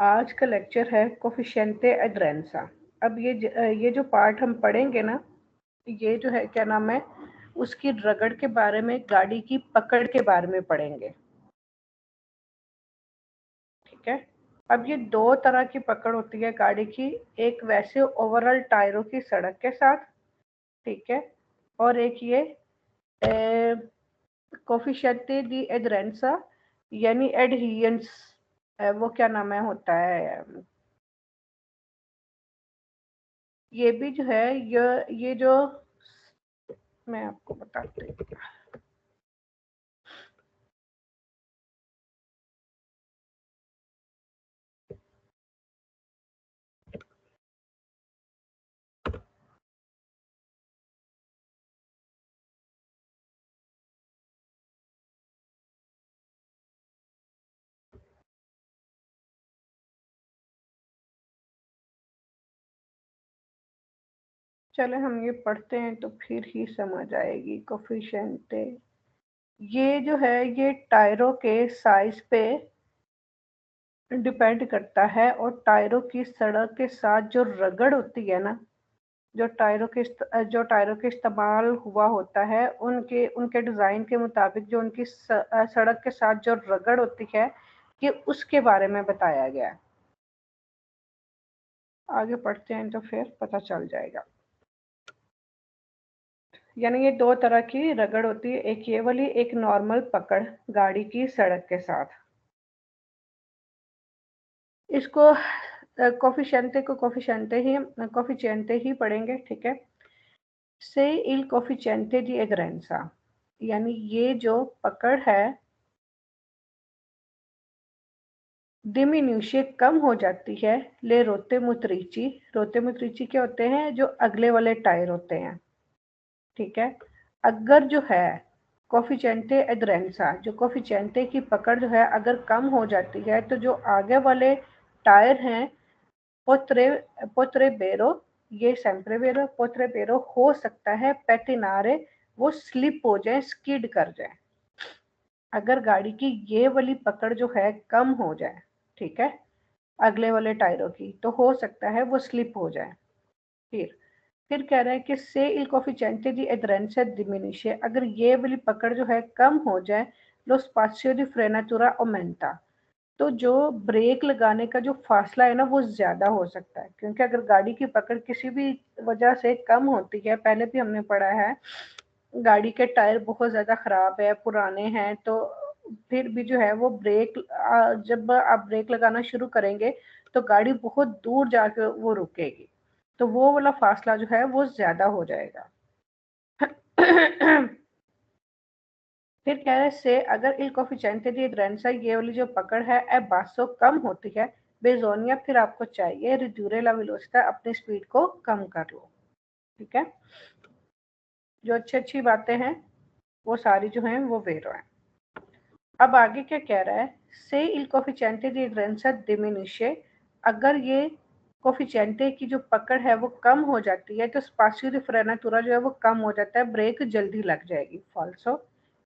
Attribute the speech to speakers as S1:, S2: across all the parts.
S1: आज का लेक्चर है कोफिशिएंटे एड्रेंसा। अब ये जो पार्ट हम पढ़ेंगे ना, ये जो है क्या नाम है, उसकी रगड़ के बारे में, गाड़ी की पकड़ के बारे में पढ़ेंगे। ठीक है। अब ये दो तरह की पकड़ होती है गाड़ी की। एक वैसे ओवरऑल टायरों की सड़क के साथ, ठीक है, और एक ये कोफिशिएंटे दी एड्रेंसा यानी एडहियंस, वो क्या नाम है होता है, ये भी जो है, ये जो मैं आपको बताती हूँ। चले हम ये पढ़ते हैं तो फिर ही समझ आएगी कोफिशिएंटे। ये जो है ये टायरों के साइज पे डिपेंड करता है, और टायरों की सड़क के साथ जो रगड़ होती है ना, जो टायरों के इस्तेमाल हुआ होता है, उनके उनके डिज़ाइन के मुताबिक जो उनकी सड़क के साथ जो रगड़ होती है, ये उसके बारे में बताया गया है। आगे पढ़ते हैं तो फिर पता चल जाएगा। यानी ये दो तरह की रगड़ होती है, एक ये वाली, एक नॉर्मल पकड़ गाड़ी की सड़क के साथ। इसको कोफिशिएंटे ही पढ़ेंगे, ठीक है। से इल कोफिशिएंटे दी एग्रेंसा, यानी ये जो पकड़ है डिमिन्यूशे कम हो जाती है, ले रोते मुत्रिची क्या होते हैं, जो अगले वाले टायर होते हैं, ठीक है। अगर जो है कोफिशिएंटे एड्रेंसा, जो कोफिशिएंटे की पकड़ जो है अगर कम हो जाती है, तो जो आगे वाले टायर हैं, पोत्रे पोत्रे बेरो, ये सेंप्रे बेरो पोत्रे बेरो, हो सकता है पेटिनारे, वो स्लिप हो जाए, स्किड कर जाए। अगर गाड़ी की ये वाली पकड़ जो है कम हो जाए, ठीक है, अगले वाले टायरों की, तो हो सकता है वो स्लिप हो जाए। फिर कह रहा है कि से il coefficiente di aderenza diminuisce, अगर ये वाली पकड़ जो है कम हो जाए, lo spazio di frenatura aumenta, तो जो ब्रेक लगाने का जो फासला है ना, वो ज्यादा हो सकता है। क्योंकि अगर गाड़ी की पकड़ किसी भी वजह से कम होती है, पहले भी हमने पढ़ा है, गाड़ी के टायर बहुत ज्यादा खराब है, पुराने हैं, तो फिर भी जो है वो जब आप ब्रेक लगाना शुरू करेंगे, तो गाड़ी बहुत दूर जाके वो रुकेगी, तो वो वाला फासला जो है वो ज्यादा हो जाएगा। फिर कह रहे से अगर il coefficiente di aderenza, ये वाली जो पकड़ है ए बासो कम होती है, बेजोनिया, फिर आपको चाहिए रिड्यूरे ला वेलोसिटी, अपनी स्पीड को कम कर लो, ठीक है। जो अच्छी अच्छी बातें हैं वो सारी जो हैं वो वेरो है। अब आगे क्या कह रहा है, से il coefficiente di aderenza diminuisce, अगर ये कोफिशिएंटे की जो पकड़ है वो कम हो जाती है, तो स्पाशियो दी फ्रेनातुरा जो है वो कम हो जाता है, ब्रेक जल्दी लग जाएगी। फॉल्सो,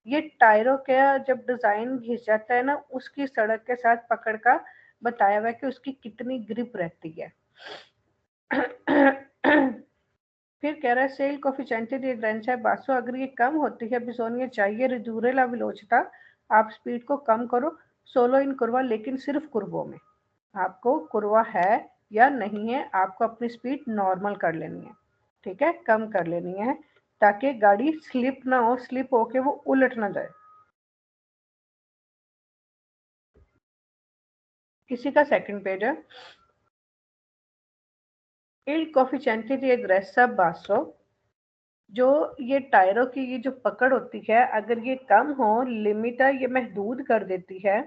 S1: ये टायरों का जब डिजाइन घिस जाता है ना, उसकी सड़क के साथ पकड़ का बताया हुआ है कि उसकी कितनी ग्रिप रहती है। फिर कह रहा है सेल कोफिशिएंटे दी एग्रेंसा बासो, अगर ये कम होती है, बिसोनिया चाहिए रिड्यूरे ला वेलोसिटी, आप स्पीड को कम करो, सोलो इन कुर्वा, लेकिन सिर्फ कुर्वों में। आपको कुर्वा है या नहीं है, आपको अपनी स्पीड नॉर्मल कर लेनी है, ठीक है, कम कर लेनी है, ताकि गाड़ी स्लिप ना हो, स्लिप होके वो उलट ना जाए। किसी का सेकंड पेज है। इल कोफिशिएंटे दी एग्रेसा बासो, जो ये टायरों की ये जो पकड़ होती है, अगर ये कम हो, लिमिट ये महदूद कर देती है,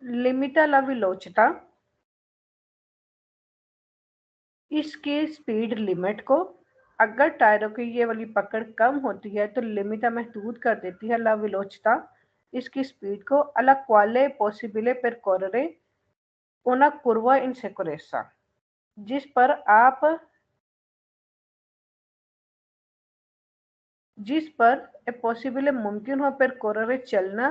S1: लिमिटा ला वेलोसिटी, इसके स्पीड लिमिट को, अगर टायरों की ये वाली पकड़ कम होती है, तो लिमिटा महदूद कर देती है ला वेलोसिटी, इसकी स्पीड को, अला क्वाले पॉसिबले परकॉर्रे una curva in sicurezza, जिस पर आप जिस पर ए पॉसिबल मुमकिन हो पर कोररे चलना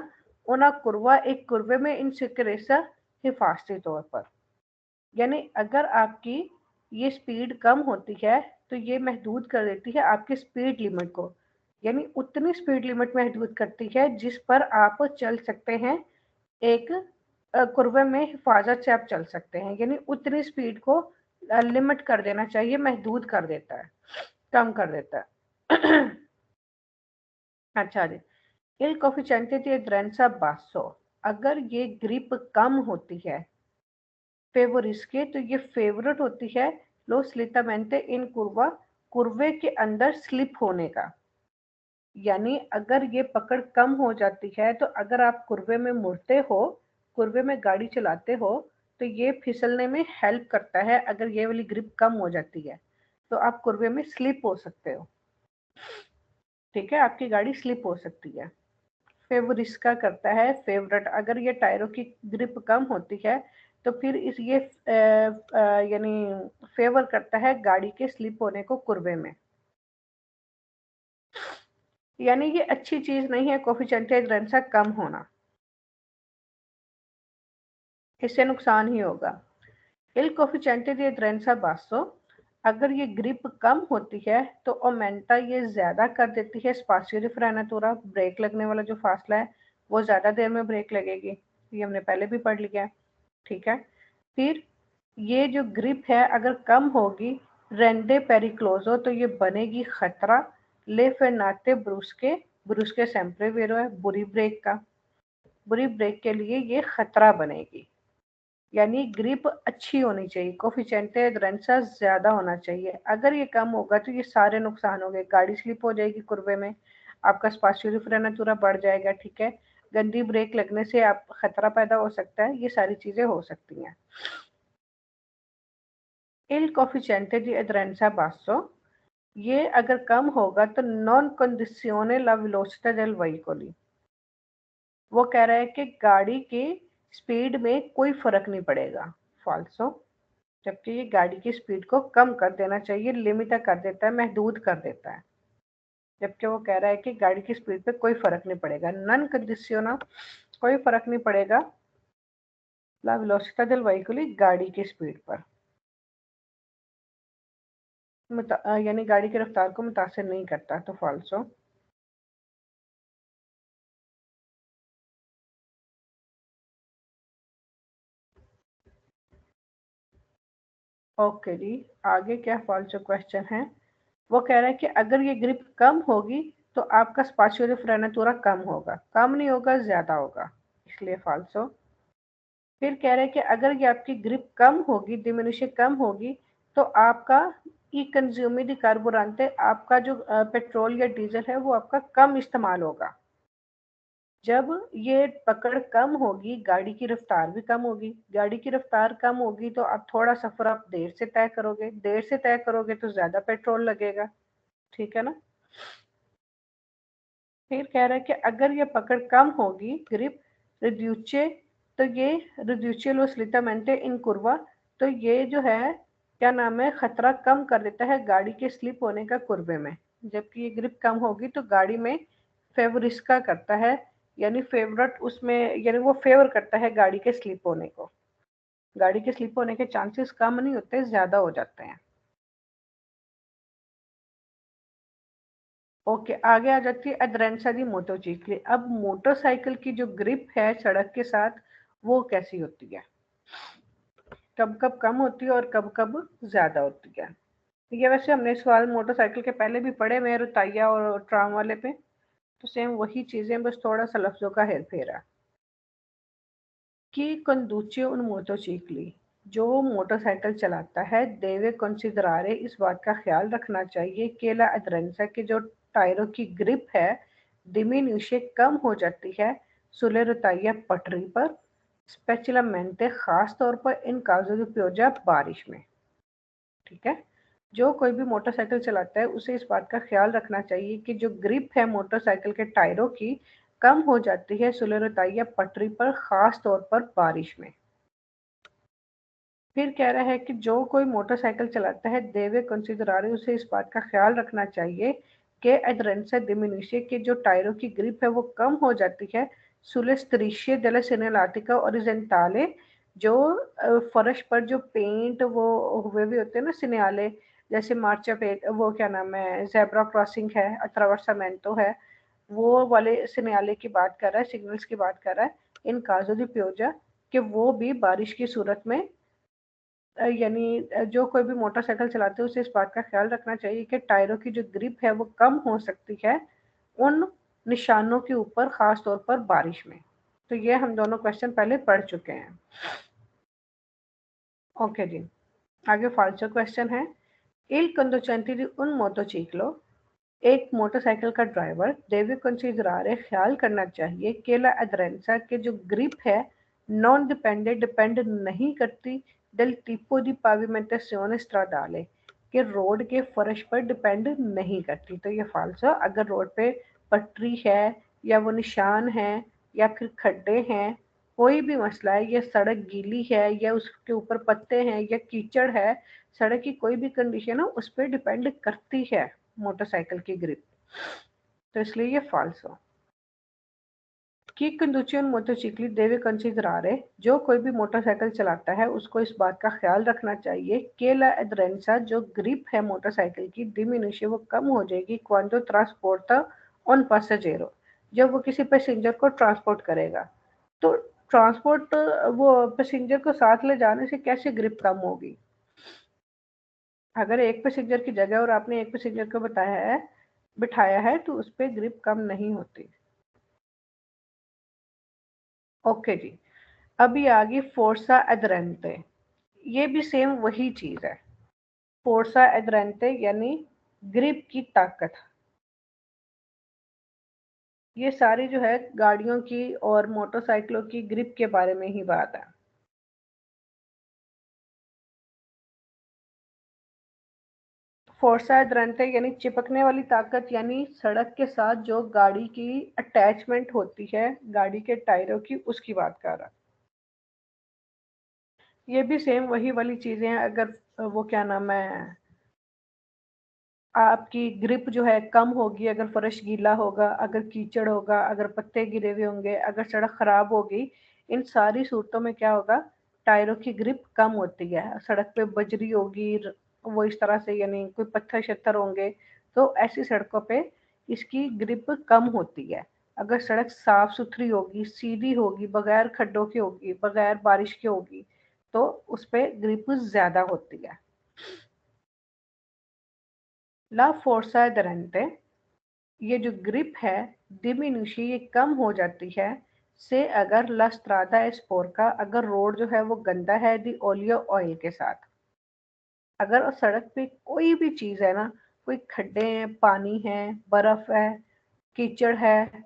S1: una curva एक कुर्वे में इन सिक्रेसा हिफाजती तौर पर। यानी अगर आपकी ये स्पीड कम होती है तो ये महदूद कर देती है आपकी स्पीड लिमिट को, यानी उतनी स्पीड लिमिट महदूद करती है जिस पर आप चल सकते हैं, एक कुर्वे में हिफाजत से आप चल सकते हैं, यानी उतनी स्पीड को लिमिट कर देना चाहिए, महदूद कर देता है, कम कर देता है। अच्छा जी, il coefficiente di aderenza basso, अगर ये ग्रिप कम होती है फेवर इसके तो ये फेवरेट होती है लो स्लिटामेंटे इन कुर्वा, कुर्वे के अंदर स्लिप होने का। यानी अगर ये पकड़ कम हो जाती है तो अगर आप कुर्वे में मुड़ते हो, कुर्वे में गाड़ी चलाते हो, तो ये फिसलने में हेल्प करता है। अगर ये वाली ग्रिप कम हो जाती है तो आप कुर्वे में स्लिप हो सकते हो, ठीक है, आपकी गाड़ी स्लिप हो सकती है। फेवर इसका करता है फेवरेट, अगर ये टायरों की ग्रिप कम होती है तो फिर इस ये यानी फेवर करता है गाड़ी के स्लिप होने को कुर्वे में। यानी ये अच्छी चीज नहीं है कोफिशिएंट एडरेंसा कम होना, इससे नुकसान ही होगा। इल कोफिशिएंट दी एडरेंसा बासो, अगर ये ग्रिप कम होती है तो ओमेंटा ये ज्यादा कर देती है स्पासियो दी फ्रेनातुरा, ब्रेक लगने वाला जो फासला है वो ज्यादा देर में ब्रेक लगेगी, ये हमने पहले भी पढ़ लिया है, ठीक है। फिर ये जो ग्रिप है अगर कम होगी रेंडे पेरिक्लोजो, तो ये बनेगी खतरा ले फेनाते ब्रुस्के, ब्रुस्के सेम्प्रे वेरो है बुरी ब्रेक का, बुरी ब्रेक के लिए ये खतरा बनेगी। यानी ग्रिप अच्छी होनी चाहिए, कोफिशिएंटे एडरेंसा ज्यादा होना चाहिए। अगर ये कम होगा तो ये सारे नुकसान हो गए, गाड़ी स्लिप हो जाएगी कुर्बे में, आपका स्पाशियो फ्रेनातुरा बढ़ जाएगा, ठीक है, गंदी ब्रेक लगने से आप खतरा पैदा हो सकता है, ये सारी चीजें हो सकती हैं। इल कोफिशिएंटे दी एडरेंसा बासो, ये अगर कम होगा तो नॉन कंडीशियोने ला वेलोसिटà del veicoli, वो कह रहा है कि गाड़ी की स्पीड में कोई फर्क नहीं पड़ेगा, फाल्सो, जबकि ये गाड़ी की स्पीड को कम कर देना चाहिए, लिमिट कर देता है, महदूद कर देता है, जबकि वो कह रहा है कि गाड़ी की स्पीड पे कोई फर्क नहीं पड़ेगा, नॉन कंडीशियोना, कोई फर्क नहीं पड़ेगा ला वेलोसिटà del veicoli, गाड़ी की स्पीड पर, यानी गाड़ी की रफ्तार को मुतासर नहीं करता, तो फाल्सो। ओके जी, आगे क्या फाल्सो क्वेश्चन है। वो कह रहा है कि अगर ये ग्रिप कम होगी तो आपका स्पाशियो फ्रेनातुरा कम होगा, कम नहीं होगा, ज्यादा होगा, इसलिए फाल्सो। फिर कह रहे हैं कि अगर ये आपकी ग्रिप कम होगी, डिमिनिशन कम होगी, तो आपका ई कंज्यूमी दी कार्बोरेंटे, आपका जो पेट्रोल या डीजल है वो आपका कम इस्तेमाल होगा। जब ये पकड़ कम होगी गाड़ी की रफ्तार भी कम होगी, गाड़ी की रफ्तार कम होगी तो आप थोड़ा सफर आप देर से तय करोगे, देर से तय करोगे तो ज्यादा पेट्रोल लगेगा, ठीक है ना। फिर कह रहा है कि अगर ये पकड़ कम होगी ग्रिप रिड्यूचे, तो ये रिड्यूचे लो स्लिटामेंटे इन कुर्वा, तो ये जो है क्या नाम है खतरा कम कर देता है गाड़ी के स्लिप होने का कुर्बे में। जबकि ये ग्रिप कम होगी तो गाड़ी में फेवरिस्का करता है, यानी फेवरेट उसमें, यानी वो फेवर करता है गाड़ी के स्लिप होने को, गाड़ी के स्लिप होने के चांसेस कम नहीं होते, ज्यादा हो जाते हैं। ओके, आगे आ जाती है अदरेंसा दी मोटरसाइकिल। अब मोटरसाइकिल की जो ग्रिप है सड़क के साथ वो कैसी होती है, कब कब कम होती है और कब कब ज्यादा होती है। ये वैसे हमने सवाल मोटरसाइकिल के पहले भी पढ़े हुए हैं रुताइया और ट्राम वाले पे, तो सेम वही चीजें, बस थोड़ा सा लफ्जों का हेर फेर है। कि कंदुचे उन मोटरसाइकिली, जो मोटरसाइकिल चलाता है देवे कंसिदरारे, इस बात का ख्याल रखना चाहिए कि ला अदरेंसा के जो टायरों की ग्रिप है डिमिन्यूशे कम हो जाती है सुले रुताइया पटरी पर, स्पेशलमेंटे खास तौर पर इन काजों की प्योजा बारिश में, ठीक है। जो कोई भी मोटरसाइकिल चलाता है उसे इस बात का ख्याल रखना चाहिए कि जो ग्रिप है मोटरसाइकिल के टायरों की कम हो जाती है सुले रुताइया पटरी पर, खास तौर पर बारिश में। फिर कह रहा है कि जो कोई मोटरसाइकिल चलाता है देवे कंसिदरारे, उसे इस बात का ख्याल रखना चाहिए कि एडरेंसा डिमिनिशे के जो टायरों की ग्रिप है वो कम हो जाती है sulle strisce della segnaletica orizzontale, जो फर्श पर जो पेंट वो हुए भी होते हैं ना सिग्नाले, जैसे मार्चा पे वो क्या नाम है, ज़ेब्रा क्रॉसिंग है, अट्रावर्सामेंटो है, वो वाले सिग्नाले की बात कर रहा है, सिग्नल्स की बात कर रहा है इन काजो दी पियोजा, कि वो भी बारिश की सूरत में यानी जो कोई भी मोटरसाइकिल चलाते हैं उसे इस बात का ख्याल रखना चाहिए कि टायरों की जो ग्रिप है वो कम हो सकती है उन निशानों के ऊपर, खास तौर पर बारिश में। तो ये हम दोनों क्वेश्चन पहले पढ़ चुके हैं। ओके जी, आगे फाल्सो क्वेश्चन है। Il conducente di un motociclo, एक मोटरसाइकिल का ड्राइवर deve considerare, ख्याल करना चाहिए कि la aderenza के जो ग्रिप है नॉन डिपेंडेंट, डिपेंड नहीं करती del tipo di pavimentazione stradale, कि रोड के फर्श पर डिपेंड नहीं करती। तो ये फाल्स है। अगर रोड पे पटरी है या वो निशान है या फिर खड्डे हैं, कोई भी मसला है, या सड़क गीली है या उसके ऊपर पत्ते हैं या कीचड़ है, सड़क की कोई भी कंडीशन है उस पर डिपेंड करती है मोटरसाइकिल की ग्रिप। तो इसलिए ये फॉल्स हो। कि कंडुचन मोटरसाइकिल देवे कंसिडरारे, जो कोई भी मोटरसाइकिल चलाता है उसको इस बात का ख्याल रखना चाहिए कि ला एड्रेंसा, जो ग्रिप है मोटरसाइकिल की, डिमिनिश, वो कम हो जाएगी क्वांटो ट्रांसपोर्ट ऑन पैसेंजरो, जब वो किसी पैसेंजर को ट्रांसपोर्ट करेगा। तो ट्रांसपोर्ट वो पैसेंजर को साथ ले जाने से कैसे ग्रिप कम होगी? अगर एक पैसेंजर की जगह और आपने एक पैसेंजर को बिठाया है तो उस पर ग्रिप कम नहीं होती। ओके जी, अभी आ गई फोर्सा एडरेंटे। ये भी सेम वही चीज है। फोर्सा एडरेंटे यानी ग्रिप की ताकत। ये सारी जो है गाड़ियों की और मोटरसाइकिलों की ग्रिप के बारे में ही बात है। फोर्सा एडरेंटे यानी चिपकने वाली ताकत, यानी सड़क के साथ जो गाड़ी की अटैचमेंट होती है गाड़ी के टायरों की, उसकी बात कर रहा है। ये भी सेम वही वाली चीजें हैं। अगर वो क्या नाम है, आपकी ग्रिप जो है कम होगी अगर फर्श गीला होगा, अगर कीचड़ होगा, अगर पत्ते गिरे हुए होंगे, अगर सड़क खराब होगी, इन सारी सूरतों में क्या होगा, टायरों की ग्रिप कम होती है। सड़क पे बजरी होगी, वो इस तरह से, यानी कोई पत्थर शत्थर होंगे, तो ऐसी सड़कों पे इसकी ग्रिप कम होती है। अगर सड़क साफ सुथरी होगी, सीधी होगी, बगैर खड्डों की होगी, बगैर बारिश की होगी, तो उस पर ग्रिप ज्यादा होती है। ला फोर्सा एडरेंटे, ये जो ग्रिप है डिमिनुशी, ये कम हो जाती है से अगर ला स्ट्रादा स्पोर्का, अगर रोड जो है वो गंदा है दी ओलियो ऑयल के साथ। अगर सड़क पे कोई भी चीज है ना, कोई खड्डे हैं, पानी है, बर्फ है, कीचड़ है,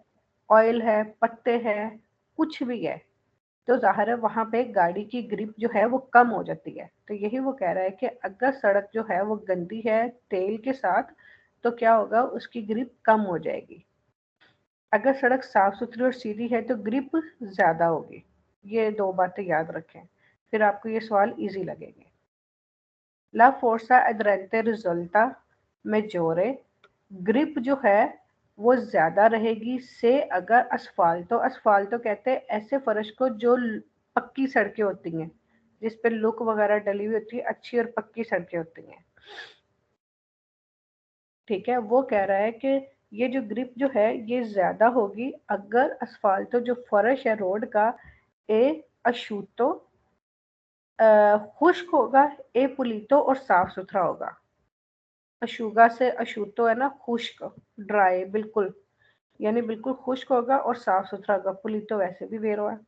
S1: ऑयल है, पत्ते हैं, कुछ भी है, तो जाहिर है वहां पे गाड़ी की ग्रिप जो है वो कम हो जाती है। तो यही वो कह रहा है कि अगर सड़क जो है वो गंदी है तेल के साथ, तो क्या होगा, उसकी ग्रिप कम हो जाएगी। अगर सड़क साफ सुथरी और सीधी है तो ग्रिप ज्यादा होगी। ये दो बातें याद रखें, फिर आपको ये सवाल इजी लगेंगे। ला फोर्सा एडरेंटे रिजल्टा मेजोरे, ग्रिप जो है वो ज्यादा रहेगी से अगर असफाल्टो, असफाल्टो कहते हैं ऐसे फर्श को जो पक्की सड़कें होती हैं, जिस पे लुक वगैरह डली हुई होती है, अच्छी और पक्की सड़कें होती हैं। ठीक है, वो कह रहा है कि ये जो ग्रिप जो है ये ज्यादा होगी अगर असफाल्टो, जो फर्श है रोड का, ए अशूतो, खुश्क होगा, ए पुलीतो, और साफ सुथरा होगा। अशुगा से अशुतो है ना, खुश्क, ड्राई बिल्कुल, यानी बिल्कुल खुश्क होगा और साफ सुथरा होगा। पुलीतो वैसे भी वेरो है।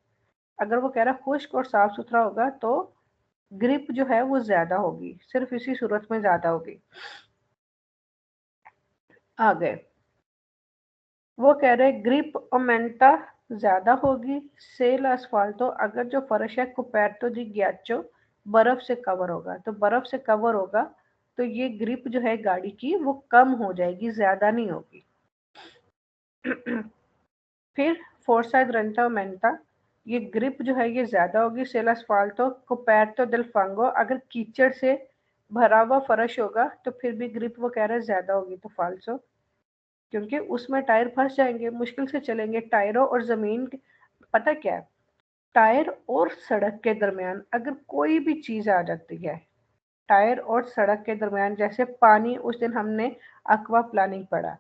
S1: अगर वो कह रहा है खुश्क और साफ सुथरा होगा तो ग्रिप जो है वो ज्यादा होगी, सिर्फ इसी सूरत में ज्यादा होगी। आ गए, वो कह रहे ग्रिप ओमेंटा, ज्यादा होगी सेल asfalto, अगर जो फर्श है कुपेर्तो दी गयाचो, बर्फ से कवर होगा। तो बर्फ से कवर होगा तो ये ग्रिप जो है गाड़ी की वो कम हो जाएगी, ज्यादा नहीं होगी। फिर फोर्सा ग्रंटा ओमेंटा, ये ग्रिप जो है ये ज्यादा होगी सेल asfalto कुपेर्तो del fango, अगर कीचड़ से भरा हुआ फर्श होगा तो फिर भी ग्रिप वो कह रहे हैं ज्यादा होगी। तो फाल्सो, क्योंकि उसमें टायर फंस जाएंगे, मुश्किल से चलेंगे टायरों और जमीन। पता क्या है, टायर और सड़क के दरमियान अगर कोई भी चीज आ जाती है, टायर और सड़क के दरमियान, जैसे पानी, उस दिन हमने एक्वा प्लानिंग पढ़ा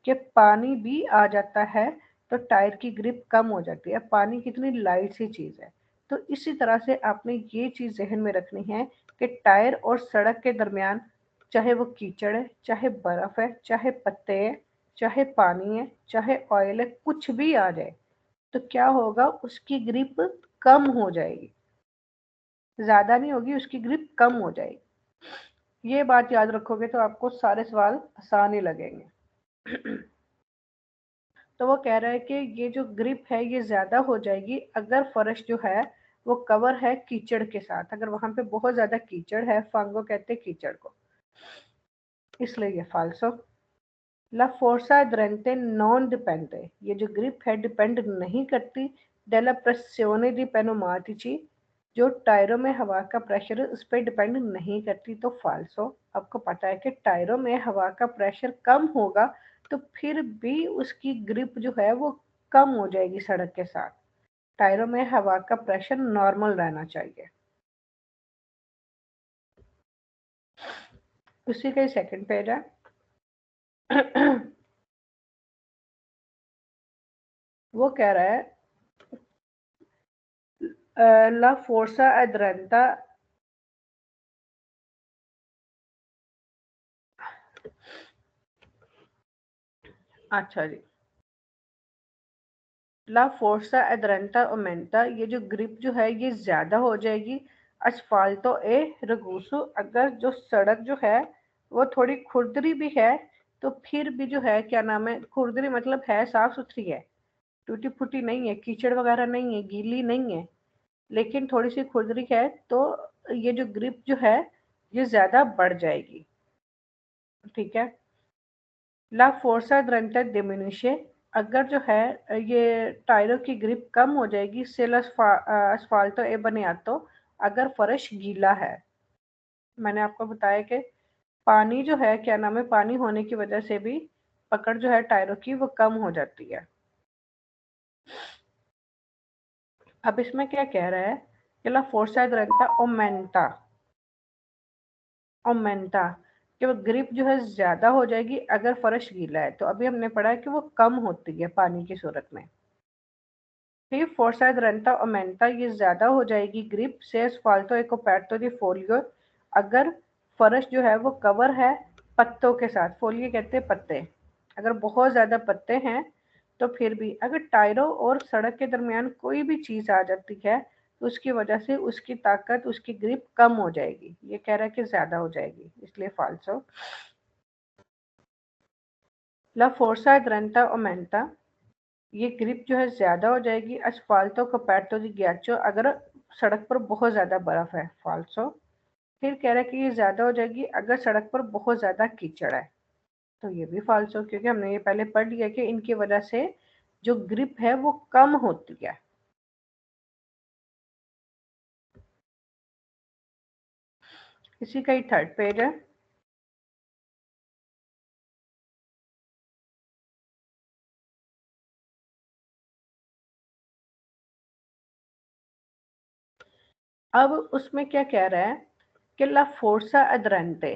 S1: कि पानी भी आ जाता है तो टायर की ग्रिप कम हो जाती है। पानी कितनी लाइट सी चीज है। तो इसी तरह से आपने ये चीज जहन में रखनी है कि टायर और सड़क के दरमियान, चाहे वो कीचड़ है, चाहे बर्फ है, चाहे पत्ते है, चाहे पानी है, चाहे ऑयल है, कुछ भी आ जाए तो क्या होगा, उसकी ग्रिप कम हो जाएगी, ज्यादा नहीं होगी, उसकी ग्रिप कम हो जाएगी। ये बात याद रखोगे तो आपको सारे सवाल आसान ही लगेंगे। तो वो कह रहा है कि ये जो ग्रिप है ये ज्यादा हो जाएगी अगर फर्श जो है वो कवर है कीचड़ के साथ, अगर वहां पे बहुत ज्यादा कीचड़ है, फांगो कहते हैं कीचड़ को, इसलिए ये फाल्सो। ला फोर्सा अदरेंटे नॉन डिपेंडे, ये जो ग्रिप है डिपेंड नहीं करती डेला प्रेसियोने दी पेनोमाटिची, जो टायरों में हवा का प्रेशर है उस पर डिपेंड नहीं करती, तो फाल्सो। आपको पता है कि टायरों में हवा का प्रेशर कम होगा तो फिर भी उसकी ग्रिप जो है वो कम हो जाएगी सड़क के साथ। टायरों में हवा का प्रेशर नॉर्मल रहना चाहिए। उसी का ही सेकंड पेज है। वो कह रहा है ला फोर्सा अद्रेंटा, अच्छा जी, ला फोर्सा एडरेंटा ओमेंटा, ये जो ग्रिप जो है ये ज्यादा हो जाएगी असफाल्टो ए रगूसो, अगर जो सड़क जो है वो थोड़ी खुरदरी भी है तो फिर भी जो है, क्या नाम है, खुरदरी मतलब है साफ सुथरी है, टूटी फूटी नहीं है, कीचड़ वगैरह नहीं है, गीली नहीं है, लेकिन थोड़ी सी खुरदरी है, तो ये जो ग्रिप जो है ये ज्यादा बढ़ जाएगी। ठीक है। ला फोर्सा ड्रंटा डिमिनिशे, अगर जो है ये टायरों की ग्रिप कम हो जाएगी सेल asfalto e baniato, अगर फर्श गीला है। मैंने आपको बताया कि पानी जो है, क्या नाम है, पानी होने की वजह से भी पकड़ जो है टायरों की वो कम हो जाती है। अब इसमें क्या कह रहा है कि ला फोर्सा ड्रंटा ओमेंटा, ओमेंटा कि वो ग्रिप जो है ज्यादा हो जाएगी अगर फर्श गीला है, तो अभी हमने पढ़ा है कि वो कम होती है पानी की सूरत में। फिर फोर्साइड रेंटा ओमेंटा, ये ज्यादा हो जाएगी ग्रिप से asfalto e coperto di folio, अगर फर्श जो है वो कवर है पत्तों के साथ, फोलियो कहते हैं पत्ते, अगर बहुत ज्यादा पत्ते हैं तो फिर भी, अगर टायरों और सड़क के दरमियान कोई भी चीज आ जाती है तो उसकी वजह से उसकी ताकत, उसकी ग्रिप कम हो जाएगी, ये कह रहा है कि ज्यादा हो जाएगी, इसलिए फाल्सो। ला फोर्सा रेंटा ओमेंटा, ये ग्रिप जो है ज्यादा हो जाएगी asfalto coperto di ghiaccio, अगर सड़क पर बहुत ज्यादा बर्फ है, फाल्सो। फिर कह रहा है कि ये ज्यादा हो जाएगी अगर सड़क पर बहुत ज्यादा कीचड़ है, तो ये भी फाल्सो, क्योंकि हमने ये पहले पढ़ लिया कि इनकी वजह से जो ग्रिप है वो कम होती है। इसी का ही थर्ड पेज है। अब उसमें क्या कह रहा है कि ला फोर्सा अद्रेंटे,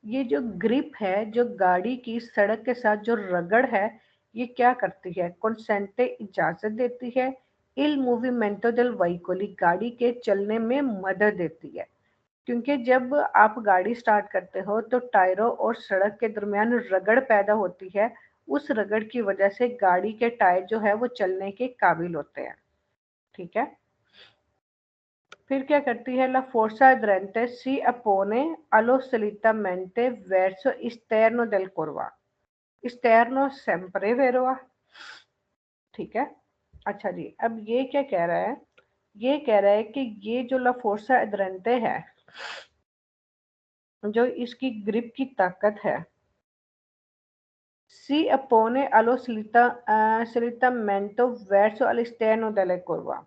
S1: ये जो ग्रिप है, जो गाड़ी की सड़क के साथ जो रगड़ है, ये क्या करती है, कॉन्सेंटे इजाजत देती है, इल मूवमेंटो del veicoli, गाड़ी के चलने में मदद देती है, क्योंकि जब आप गाड़ी स्टार्ट करते हो तो टायरों और सड़क के दरमियान रगड़ पैदा होती है, उस रगड़ की वजह से गाड़ी के टायर जो है वो चलने के काबिल होते हैं। ठीक है। फिर क्या करती है, ला फोर्सा aderente si oppone allo slittamento verso esterno del curva, esterno sempre vero। ठीक है। अच्छा जी, अब ये क्या कह रहा है, ये कह रहा है कि ये जो ला फोर्सा aderente है, जो इसकी ग्रिप की ताकत है, si oppone allo slittamento verso l'esterno della curva,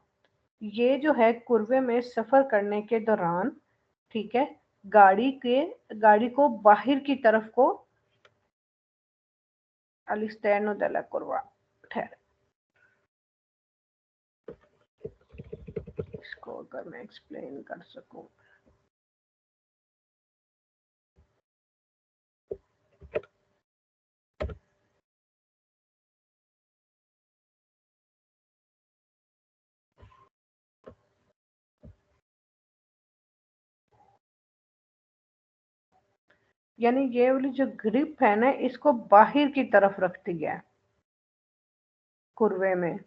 S1: ये जो है कुर्वे में सफर करने के दौरान, ठीक है, गाड़ी को बाहर की तरफ को, अलिस्टेनो दella curva, ठहर, कर मैं एक्सप्लेन कर सकूं। यानी ये वाली जो ग्रिप है ना, इसको बाहर की तरफ रखती है कुर्वे में।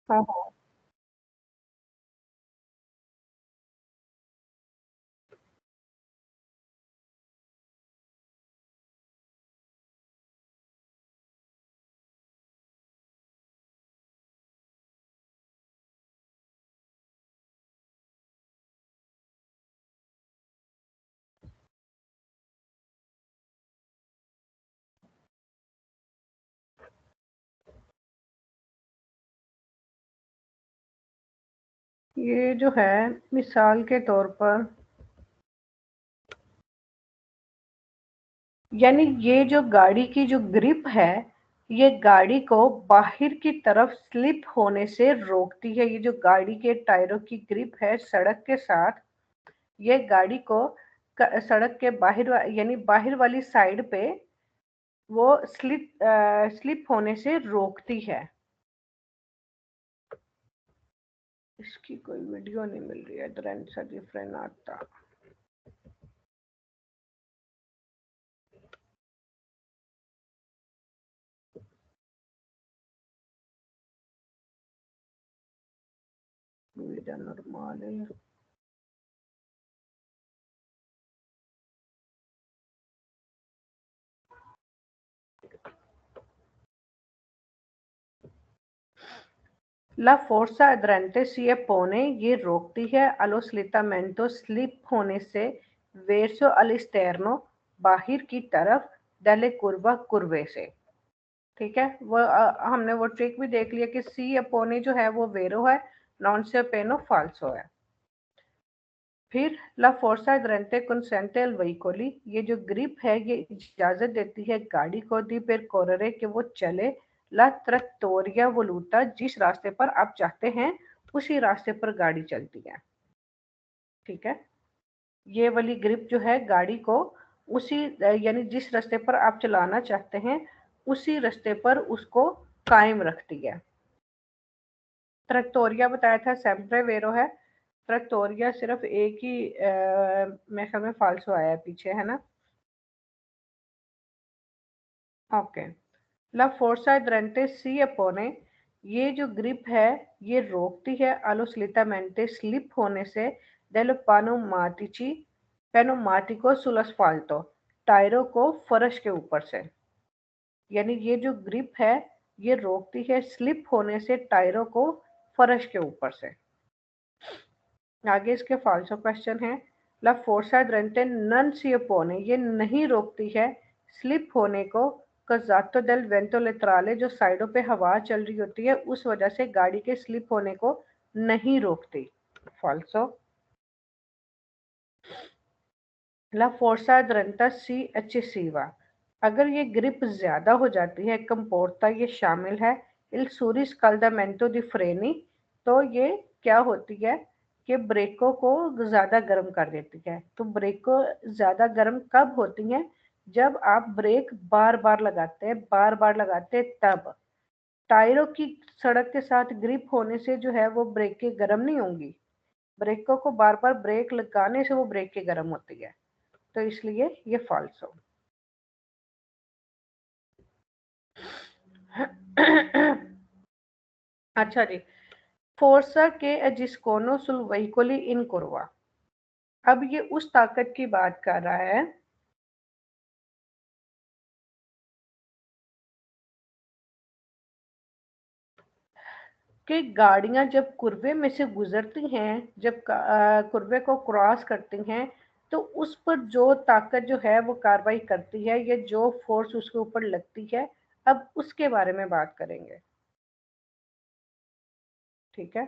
S1: हाँ हाँ। ये जो है मिसाल के तौर पर, यानी ये जो गाड़ी की जो ग्रिप है, ये गाड़ी को बाहर की तरफ स्लिप होने से रोकती है। ये जो गाड़ी के टायरों की ग्रिप है सड़क के साथ, ये गाड़ी को सड़क के बाहर यानी बाहर वाली साइड पे वो स्लिप होने से रोकती है। इसकी कोई वीडियो नहीं मिल रही है, डिफरेंट आता। वीडियो नॉर्मल है। La forza aderente si oppone, ये रोकती है allo slittamento स्लिप होने से verso all'esterno बाहर की तरफ delle curva कुर्वे से। ठीक है, वो हमने वो ट्रिक भी देख लिया कि सी अपोने जो है वो वेरो है, नॉन से अपेनो फाल्सो है। फिर ला फोर्सा अदरेंटे कंसेंटे अल वेहिकोली, ये जो ग्रिप है ये इजाजत देती है गाड़ी को दी पेर कोररे कि वो चले ला ट्रैक्टोरिया वोलूटा, जिस रास्ते पर आप चाहते हैं उसी रास्ते पर गाड़ी चलती है। ठीक है, ये वाली ग्रिप जो है गाड़ी को उसी यानी जिस रास्ते पर आप चलाना चाहते हैं उसी रास्ते पर उसको कायम रखती है। ट्रैक्टोरिया बताया था सेम्प्रे वेरो है। ट्रैक्टोरिया सिर्फ एक ही मेरे ख्याल में फाल्सो आया है पीछे, है ना। ओके, ला फोर्सा ड्रेंटे सी अपोने, ये जो ग्रिप है ये रोकती है अलुसलिटामेंटे स्लिप होने से डेल पानोमाटिची पेनोमाटिको सुलसफाल्टो, टायरों को फर्श के ऊपर से। यानी ये जो ग्रिप है ये रोकती है स्लिप होने से टायरों को फर्श के ऊपर से। आगे इसके फाल्सो क्वेश्चन है, ला फोर्सा ड्रेंटे नन सी अपोने, ये नहीं रोकती है स्लिप होने को कजातो डेल वेंटो लेट्राले, जो साइडों पे हवा चल रही होती है उस वजह से गाड़ी के स्लिप होने को नहीं रोकती। फाल्सो, ला फोर्सा ड्रेंटा सी एचेसिवा, अगर ये ग्रिप ज्यादा हो जाती है कंपोर्टा ये शामिल है इल सूरी स्कल्डामेंटो दी फ्रेनी, तो ये क्या होती है कि ब्रेकों को ज़्यादा गर्म कर देती है। तो ब्रेकों ज़्यादा गर्म कब होती हैं? जब आप ब्रेक बार बार लगाते हैं, बार बार लगाते हैं तब। टायरों की सड़क के साथ ग्रिप होने से जो है वो ब्रेकें गर्म नहीं होंगी, ब्रेकों को बार बार ब्रेक लगाने से वो ब्रेकें गर्म होती है, तो इसलिए ये फॉल्स हो। अच्छा जी, फोर्सा के जिस्कोनो सुल वहीकोली इन कुरवा। अब ये उस ताकत की बात कर रहा है कि गाड़ियां जब कुर्वे में से गुजरती हैं, जब कुर्वे को क्रॉस करती हैं, तो उस पर जो ताकत जो है वो कार्रवाई करती है, या जो फोर्स उसके ऊपर लगती है, अब उसके बारे में बात करेंगे। ठीक है।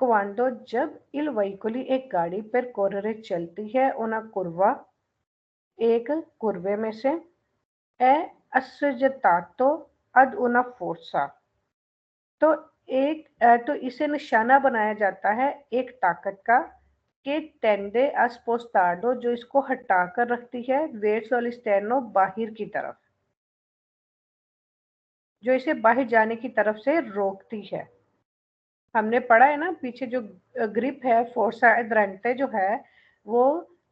S1: क्वांडो जब इल वहीकोली एक गाड़ी पर कोररे चलती है उना कुर्वा एक कुर्वे में से ए assoggettato ad una forza, तो तो इसे निशाना बनाया जाता है एक ताकत का कि टेंडे a spostarlo, जो इसको हटाकर रखती है वेट्स और स्टेनो बाहर की तरफ, जो इसे बाहर जाने की तरफ से रोकती है। हमने पढ़ा है ना पीछे, जो ग्रिप है फोर्सा एड्रेंटे जो है वो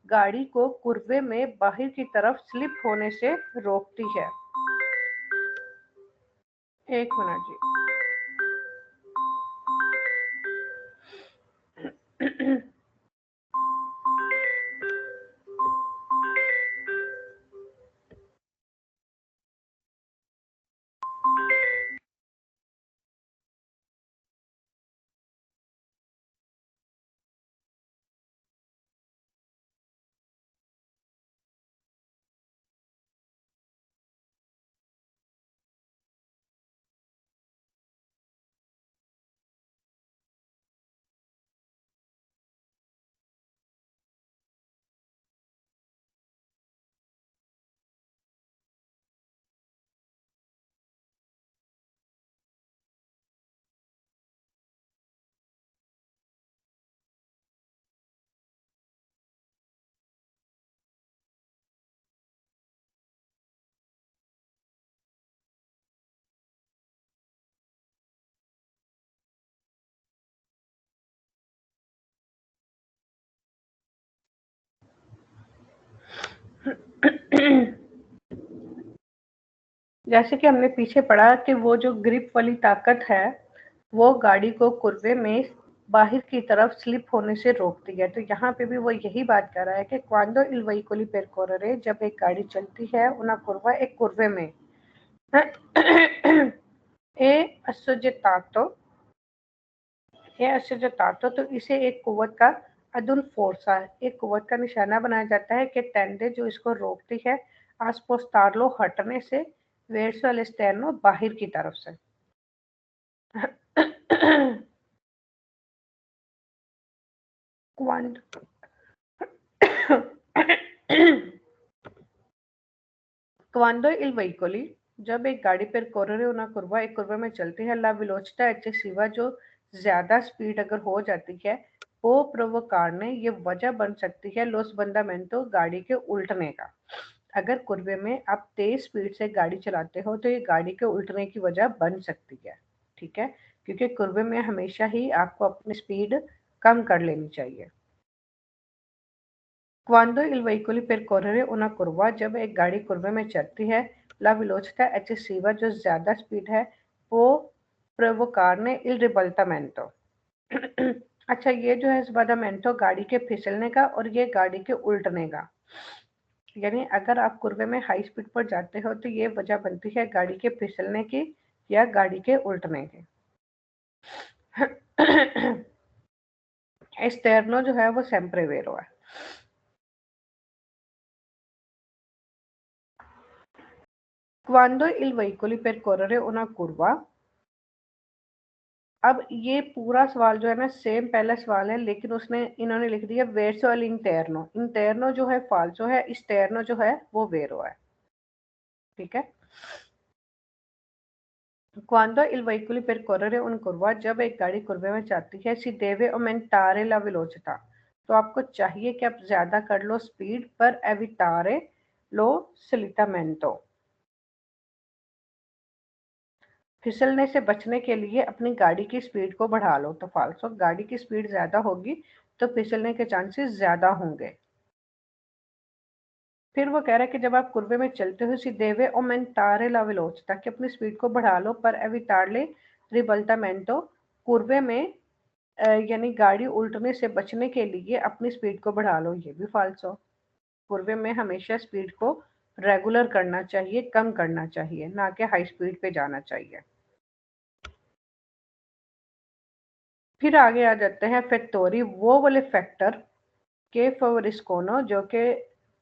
S1: गाड़ी को कुर्वे में बाहर की तरफ स्लिप होने से रोकती है। एक मिनट जी। जैसे कि हमने पीछे पढ़ा कि वो जो ग्रिप वाली ताकत है वो गाड़ी को कुर्वे में बाहर की तरफ स्लिप होने से रोकती है। तो यहाँ पे भी वो यही बात कर रहा है कि क्वांडो इल वेहिकोली पेरकोररे, जब एक गाड़ी चलती है उना कुर्वा एक कुर्वे में ए assoggettato ए assoggettato, तो इसे एक कुव्वत का अदुल फोर्सा, एक कुव्वत का निशाना बनाया जाता है कि टेंडे, जो इसको रोकती है आसपोस्तार्लो हटने से वेर्सो एस्टर्नो बाहर की तरफ से। क्वांड क्वांडो इल वेहिकोली, जब एक गाड़ी पर कोररे una curva एक कुर्वे में चलती है, ला वेलोसिटà eccessiva, जो ज्यादा स्पीड अगर हो जाती है, वो प्रोवोकारने, ये वजह बन सकती है लोस बंदामेंटो, गाड़ी के उल्टने का। अगर कुर्वे में आप तेज स्पीड से गाड़ी चलाते हो तो ये गाड़ी के उल्टने की वजह बन सकती है। ठीक है, क्योंकि कुर्वे में हमेशा ही आपको अपनी स्पीड कम कर लेनी चाहिए। Quando il veicolo percorre una curva, जब एक गाड़ी कुर्वे में चलती है, la velocità eccessiva, जो ज्यादा स्पीड है, वो प्रोवोकारने il ribaltamento। अच्छा, ये जो है स्बाडामेंटो गाड़ी के फिसलने का, और ये गाड़ी के उल्टने का। यानी अगर आप कुर्वे में हाई स्पीड पर जाते हो तो ये वजह बनती है गाड़ी के फिसलने की या गाड़ी के उल्टने की। एस्टेर्नो जो है वो सेम्प्रेवेरो है। Quando il veicolo percorre una curva, अब ये पूरा सवाल जो है ना सेम पहला सवाल है, लेकिन उसने इन्होंने लिख दिया वेर्सो अल इंटरनो। इंटरनो जो है फाल्सो है, इस्टर्नो जो है वो वेरो है। ठीक है। Quando il veicolo percorre un curva, जब एक गाड़ी कुर्वे में जाती है, si deve aumentare la velocità, तो आपको चाहिए कि आप ज्यादा कर लो स्पीड, पर evitare lo slittamento, फिसलने से बचने के लिए अपनी गाड़ी की स्पीड को बढ़ा लो। तो फाल्सो, गाड़ी की स्पीड ज्यादा होगी तो फिसलने के चांसेस ज्यादा होंगे। फिर वो कह रहा है कि जब आप कुर्वे में चलते हो si deve aumentare la velocità, ताकि अपनी स्पीड को बढ़ा लो, पर evitarle ribaltamento, कुर्वे में यानी गाड़ी उल्टने से बचने के लिए अपनी स्पीड को बढ़ा लो। ये भी फाल्सो। कुर्वे में हमेशा स्पीड को रेगुलर करना चाहिए, कम करना चाहिए, ना कि हाई स्पीड पे जाना चाहिए। फिर आगे आ जाते हैं फैक्टोरी, वो वाले फैक्टर के फेवरिस्कोनो जो कि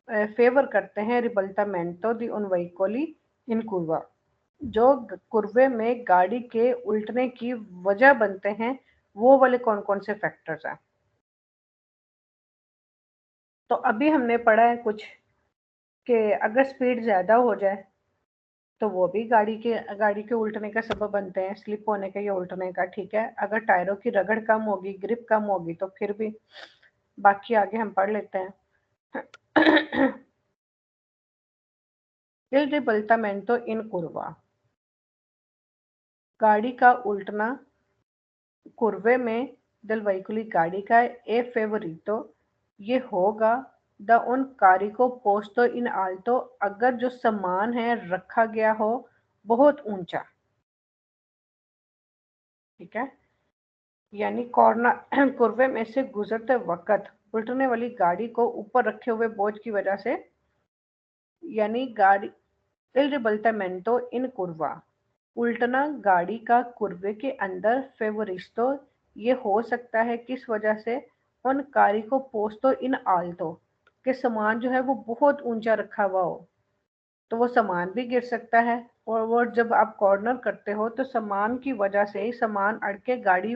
S1: फेवर करते हैं रिबल्टामेंटो दी उन वेहिकोली इन कुर्वा, जो कुर्वे में गाड़ी के उल्टने की वजह बनते हैं। वो वाले कौन कौन से फैक्टर्स हैं? तो अभी हमने पढ़ा है कुछ कि अगर स्पीड ज़्यादा हो जाए तो वो भी गाड़ी के उल्टने का सबब बनते हैं, स्लिप होने का या उल्टने का। ठीक है, अगर टायरों की रगड़ कम होगी, ग्रिप कम होगी, तो फिर भी। बाकी आगे हम पढ़ लेते हैं। Il ribaltamento in curva, गाड़ी का उल्टना कुर्वे में दल वहीकुली गाड़ी का ए फेवरिटो, ये होगा द उन कारिको पोस्तो इन आल्टो, अगर जो सामान है रखा गया हो बहुत ऊंचा। ठीक है, यानी कॉर्नर कुर्वे में से गुजरते वक्त उल्टने वाली गाड़ी को ऊपर रखे हुए बोझ की वजह से, यानी गाड़ी il ribaltamento in curva, उल्टना गाड़ी का कुर्वे के अंदर फेवरिस्तो, ये हो सकता है किस वजह से? उन कारी को पोस्तो इन आल्टो, के सामान जो है वो बहुत ऊंचा रखा हुआ हो, तो वो सामान भी गिर सकता है। और वो जब आप कॉर्नर करते हो तो सामान की वजह से ही सामान अड़ के गाड़ी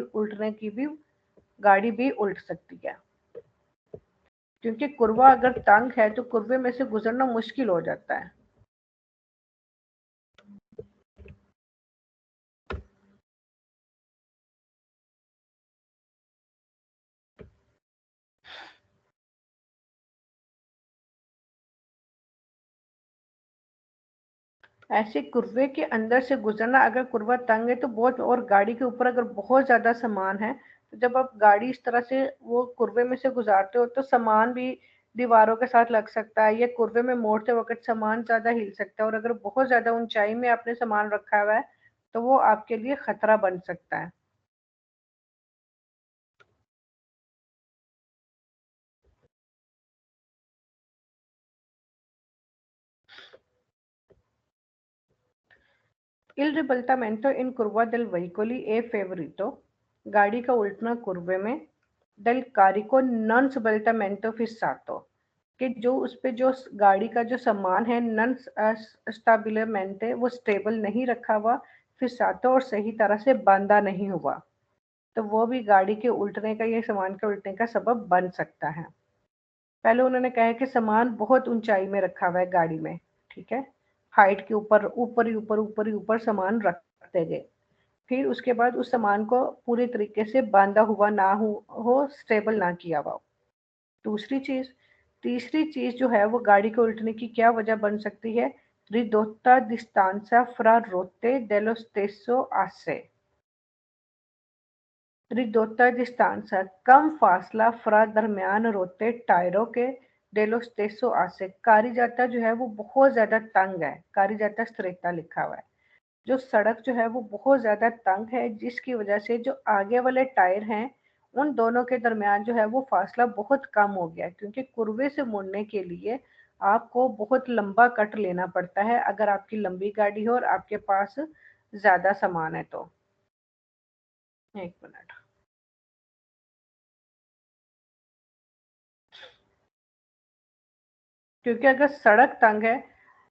S1: भी उल्ट सकती है, क्योंकि कुर्वा अगर तंग है तो कुर्वे में से गुजरना मुश्किल हो जाता है। ऐसे कुर्वे के अंदर से गुजरना, अगर कुर्वा तंग है तो बहुत, और गाड़ी के ऊपर अगर बहुत ज्यादा सामान है, तो जब आप गाड़ी इस तरह से वो कुर्वे में से गुजारते हो तो सामान भी दीवारों के साथ लग सकता है, या कुर्वे में मोड़ते वक्त सामान ज्यादा हिल सकता है, और अगर बहुत ज्यादा ऊंचाई में आपने सामान रखा हुआ है तो वो आपके लिए खतरा बन सकता है। Il ribaltamento in curva del veicoli è favorito, गाड़ी का उल्टना कुर्वे में, del carico non sveltamento fissato, कि जो उस पे जो गाड़ी का जो सामान है नन स्टेबलमेंटे, वो स्टेबल नहीं रखा हुआ, फिसातो, और सही तरह से बांधा नहीं हुआ, तो वो भी गाड़ी के उल्टने का या सामान के उल्टने का सबब बन सकता है। पहले उन्होंने कहा है कि सामान बहुत ऊंचाई में रखा हुआ है गाड़ी में। ठीक है, हाइट के ऊपर ऊपर ही ऊपर सामान रखते गए, फिर उसके बाद उस सामान को पूरी तरीके से बांधा हुआ ना हो स्टेबल ना किया हुआ हो। दूसरी चीज तीसरी चीज जो है वो गाड़ी के उल्टने की क्या वजह बन सकती है? रिदोत्ता distanza fra rotte dello stesso asse, रिदोत्ता distanza, कम फासला फ्रा दरमियान रोते टायरों के, डेलो स्टेसो आसे, कारी जाता जो है वो बहुत ज्यादा तंग है, कारी जाता स्ट्रेटा लिखा हुआ है, जो सड़क जो है वो बहुत ज़्यादा तंग है, जिसकी वजह से जो आगे वाले टायर हैं उन दोनों के दरमियान जो है वो फासला बहुत कम हो गया है, क्योंकि कुर्वे से मुड़ने के लिए आपको बहुत लंबा कट लेना पड़ता है, अगर आपकी लंबी गाड़ी हो और आपके पास ज़्यादा सामान है तो। एक मिनट। क्योंकि अगर सड़क तंग है,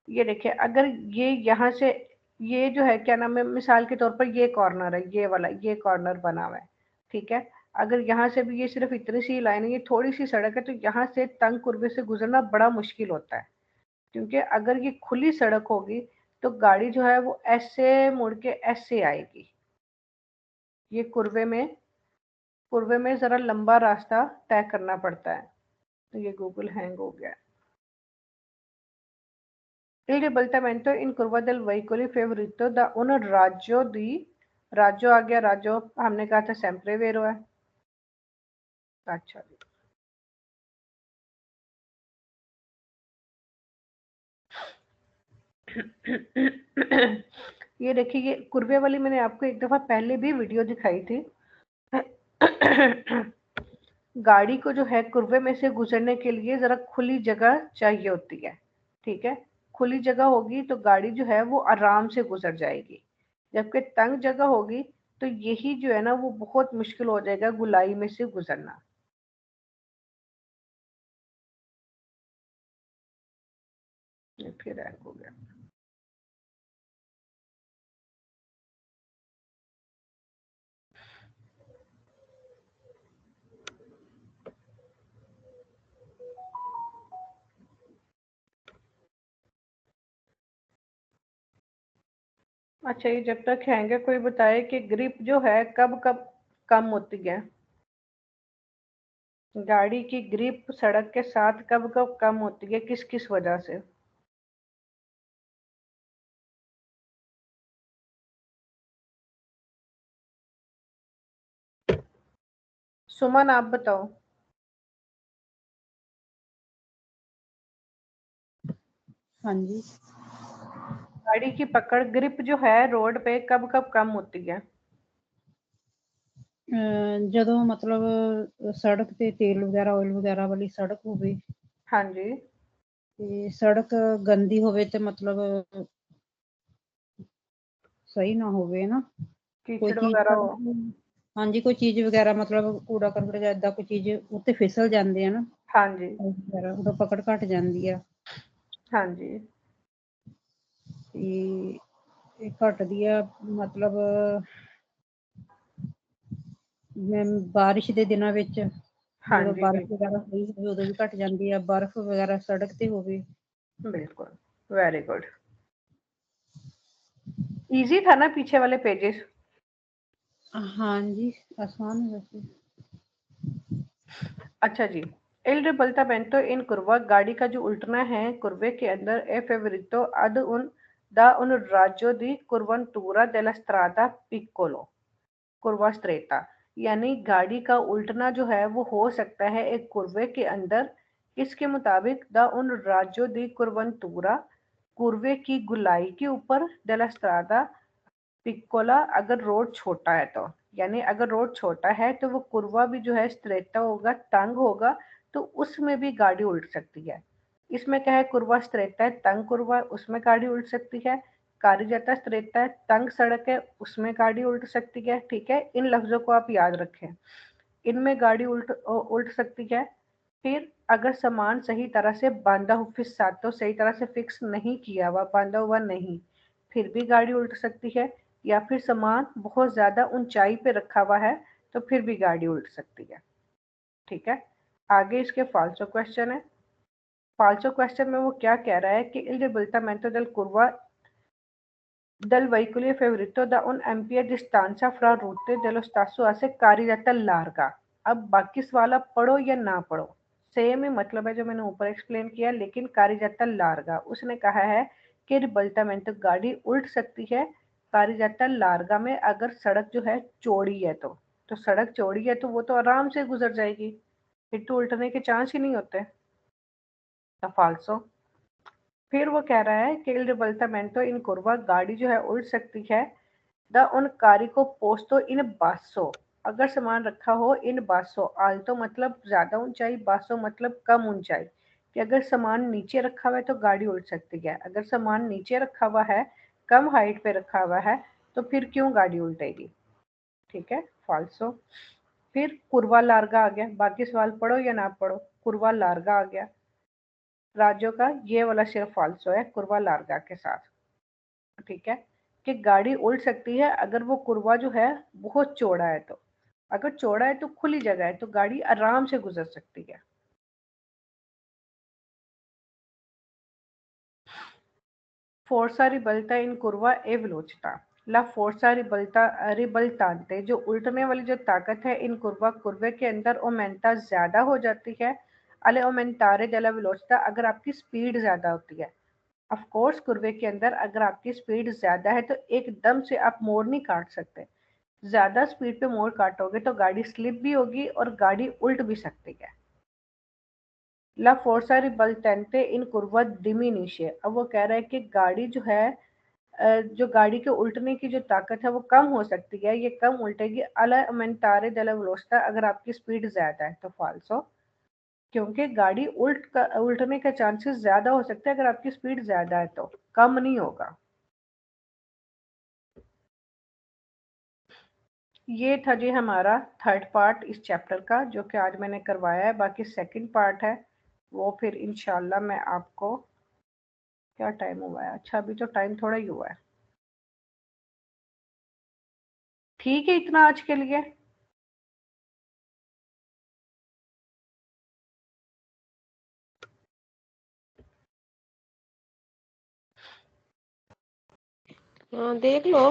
S1: ये देखिए, अगर ये यहाँ से, ये जो है क्या नाम है, मिसाल के तौर पर ये कॉर्नर है, ये वाला ये कॉर्नर बना हुआ है। ठीक है, अगर यहाँ से भी ये सिर्फ इतनी सी लाइन है, ये थोड़ी सी सड़क है, तो यहाँ से तंग कुर्वे से गुजरना बड़ा मुश्किल होता है, क्योंकि अगर ये खुली सड़क होगी तो गाड़ी जो है वो ऐसे मुड़ के ऐसे आएगी। ये कुर्वे में जरा लंबा रास्ता तय करना पड़ता है। तो ये गूगल हैंग हो गया। Il ribaltamento in curva del veicolo favorito da un raggio di, raggio आ गया, raggio हमने कहा था sempre vero है। अच्छा, ये देखिए, ये कुर्वे वाली मैंने आपको एक दफा पहले भी वीडियो दिखाई थी। गाड़ी को जो है कुर्वे में से गुजरने के लिए जरा खुली जगह चाहिए होती है। ठीक है, खुली जगह होगी तो गाड़ी जो है वो आराम से गुजर जाएगी, जबकि तंग जगह होगी तो यही जो है ना वो बहुत मुश्किल हो जाएगा गुलाई में से गुजरना। ये फिर रैंक हो गया। अच्छा, ये जब तक हैंगे कोई बताए कि ग्रिप जो है कब कब कम होती है। गाड़ी की ग्रिप सड़क के साथ कब कब कम होती है, किस किस वजह से। सुमन आप बताओ।
S2: हाँ जी।
S1: गाड़ी की पकड़ ग्रिप जो है रोड पे कब कब कम होती है।
S2: ਜਦੋਂ ਮਤਲਬ ਸੜਕ ਤੇ ਤੇਲ ਵਗੈਰਾ ਆਇਲ ਵਗੈਰਾ ਵਾਲੀ ਸੜਕ ਹੋਵੇ
S1: हाँ जी।
S2: ਤੇ ਸੜਕ ਗੰਦੀ ਹੋਵੇ ਤੇ ਮਤਲਬ ਸਹੀ ਨਾ ਹੋਵੇ ਨਾ ਕੋਈ
S1: कीचड़
S2: ਚੀਜ਼
S1: वगैरह हो।
S2: ਹਾਂਜੀ ਕੋਈ ਚੀਜ਼ ਵਗੈਰਾ ਮਤਲਬ ਕੂੜਾ ਕਰਕਟ ਜਾਂ ਏਦਾਂ ਕੋਈ ਚੀਜ਼ ਉੱਤੇ ਫਿਸਲ ਜਾਂਦੇ ਆ ਨਾ
S1: हाँ जी।
S2: ਵਗੈਰਾ ਉਦੋਂ ਪਕੜ ਘਟ ਜਾਂਦੀ ਆ
S1: हाँ जी।
S2: ਤੇ ਇਹ ਘਟਦੀ ਆ ਮਤਲਬ ਬਾਰਿਸ਼ ਦੇ ਦਿਨਾਂ ਵਿੱਚ
S1: हाँ
S2: ਜਦੋਂ
S1: जी
S2: ਬਰਫ਼
S1: बिल्कुल।
S2: ਵਗੈਰਾ ਹੋਈ ਹੋਵੇ ਉਦੋਂ ਵੀ ਘਟ ਜਾਂਦੀ ਆ ਬਰਫ਼ ਵਗੈਰਾ ਸੜਕ ਤੇ ਹੋਵੇ
S1: बिल्कुल। Very good. इजी था ना पीछे वाले पेजेस।
S2: ਹਾਂਜੀ आसान है वैसे
S1: अच्छा जी। Il ribaltamento in curva, गाड़ी का जो उल्टना है कुर्वे के अंदर è favorito ad un da un raggio di curvatura della strada piccolo कुर्वा स्ट्रेटा, यानी गाड़ी का उल्टना जो है वो हो सकता है एक कुर्वे के अंदर। इसके मुताबिक द उन राज्यों दी कुर्वंतूरा, कुर्वे की गुलाई के ऊपर डेला स्ट्रादा पिक्कोला, अगर रोड छोटा है तो, यानी अगर रोड छोटा है तो वो कुर्वा भी जो है स्ट्रेटा होगा, तंग होगा, तो उसमें भी गाड़ी उल्ट सकती है। इसमें क्या है, कुर्वा स्ट्रेटा है, तंग कुर्वा, उसमें गाड़ी उल्ट सकती है। कारिजाता स्ट्रेटा है, तंग सड़क है, उसमें गाड़ी उल्ट सकती है। ठीक है, इन लफ्जों को आप याद रखें, इनमें गाड़ी उल्ट उल्ट सकती है। फिर अगर सामान सही तरह से बांधा हुआ, फिक्सातो सही तरह से फिक्स नहीं किया हुआ, बांधा हुआ नहीं, फिर भी गाड़ी उल्ट सकती है। या फिर सामान बहुत ज्यादा ऊंचाई पे रखा हुआ है तो फिर भी गाड़ी उल्ट सकती है। ठीक है, आगे इसके फाल्सो क्वेश्चन है। फाल्सो क्वेश्चन में वो क्या कह रहा है कि il ribaltamento del curva del veicolo favorito da un ampia distanza fra route dello stesso asse carreggiata larga। अब बाकी सवाल आप पढ़ो या ना पढ़ो, सेम ही मतलब है जो मैंने ऊपर एक्सप्लेन किया, लेकिन carreggiata larga उसने कहा है कि रिबल्टामेंटो गाड़ी उल्ट सकती है carreggiata larga में, अगर सड़क जो है चौड़ी है तो सड़क चौड़ी है तो वो तो आराम से गुजर जाएगी, फिर तो उल्टने के चांस ही नहीं होते। तो फाल्सो। फिर वो कह रहा है कि il ribaltamento in curva, गाड़ी जो है उल्ट सकती है द उन कारी को पोस्तो इन बासो, अगर सामान रखा हो इन बासो, आल्तो मतलब ज्यादा ऊंचाई, बासो मतलब कम ऊंचाई, कि अगर सामान नीचे रखा हुआ है तो गाड़ी उल्ट सकती है, अगर सामान नीचे रखा हुआ है, कम हाइट पे रखा हुआ है, तो फिर क्यों गाड़ी उल्टेगी। ठीक है, फाल्सो। फिर कुर्वा लार्गा आ गया, बाकी सवाल पढ़ो या ना पढ़ो, कुर्वा लार्गा आ गया राज्यों का, ये वाला सिर्फ फाल्सो है कुर्वा लार्गा के साथ। ठीक है, कि गाड़ी उल्ट सकती है अगर वो कुर्वा जो है बहुत चौड़ा है तो, अगर चौड़ा है तो खुली जगह है तो गाड़ी आराम से गुजर सकती है। फोर्सा रिबल्टा इन कुर्वा ए वेलोसिटा, ला फोर्सा रिबल्टा रिबल्टांते, जो उल्टने वाली जो ताकत है इन कुर्वा कुर्वे के अंदर ओमेंटा ज्यादा हो जाती है अले ओमेंटारे डेला वेलोसिटा, अगर आपकी स्पीड ज्यादा होती है। ऑफ कोर्स कुर्वे के अंदर अगर आपकी स्पीड ज्यादा है तो एकदम से आप मोड़ नहीं काट सकते, ज्यादा स्पीड पे मोड़ काटोगे तो गाड़ी स्लिप भी होगी और गाड़ी उल्ट भी सकती है। ला फोर्सा रिबल्टेंटे इन कुर्वा डिमिनिशे। अब वो कह रहा है कि गाड़ी जो है, जो गाड़ी के उल्टने की जो ताकत है वो कम हो सकती है, ये कम उल्टेगी अला अमेंटारे दella वेलोसिटà, अगर आपकी स्पीड ज्यादा है तो फाल्सो, क्योंकि गाड़ी उल्टने के चांसेस ज्यादा हो सकते हैं अगर आपकी स्पीड ज्यादा है, तो कम नहीं होगा। ये था जी हमारा थर्ड पार्ट इस चैप्टर का, जो कि आज मैंने करवाया है। बाकी सेकंड पार्ट है वो फिर इंशाल्लाह मैं आपको, क्या टाइम हुआ है, अच्छा अभी तो टाइम थोड़ा ही हुआ है। ठीक है, इतना आज के लिए।
S3: हाँ देख लो।